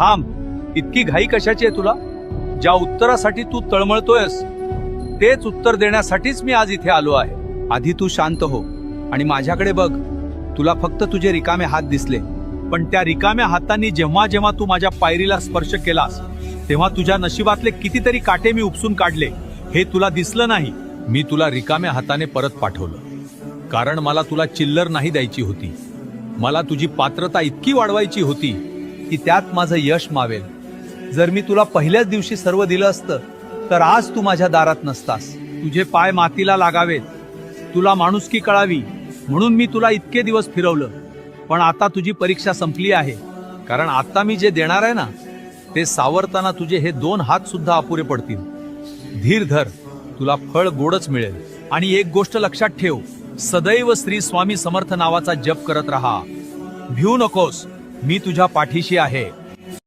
थांब, इतकी घाई कशाची आहे तुला? ज्या उत्तरासाठी तू तळमळतोयस तेच उत्तर देण्यासाठीच मी आज इथे आलो आहे. आधी तू शांत हो आणि माझ्याकडे बघ. तुला फक्त तुझे रिकामे हात दिसले, पण त्या रिकाम्या हातांनी जेव्हा जेव्हा तू माझ्या पायरीला स्पर्श केलास तेव्हा तुझ्या नशिबातले कितीतरी काटे मी उपसून काढले. हे तुला दिसलं नाही. मी तुला रिकाम्या हाताने परत पाठवलं, कारण मला तुला चिल्लर नाही द्यायची होती. मला तुझी पात्रता इतकी वाढवायची होती की त्यात माझं यश मावेल. जर मी तुला पहिल्याच दिवशी सर्व दिलं असतं तर आज तू माझ्या दारात नसतास. तुझे पाय मातीला लागावेत, तुला माणुसकी कळावी म्हणून मी तुला इतके दिवस फिरवलं. पण आता तुझी परीक्षा संपली आहे, कारण आता मी जे देणार आहे ना ते सावरताना तुझे हे 2 हात सुद्धा अपुरे पडतील. धीर धर, तुला फळ गोडच मिळेल. आणि एक गोष्ट लक्षात ठेव, सदैव श्री स्वामी समर्थ नावाचा जप करत राहा. भिवू नकोस, मी तुझ्या पाठीशी आहे.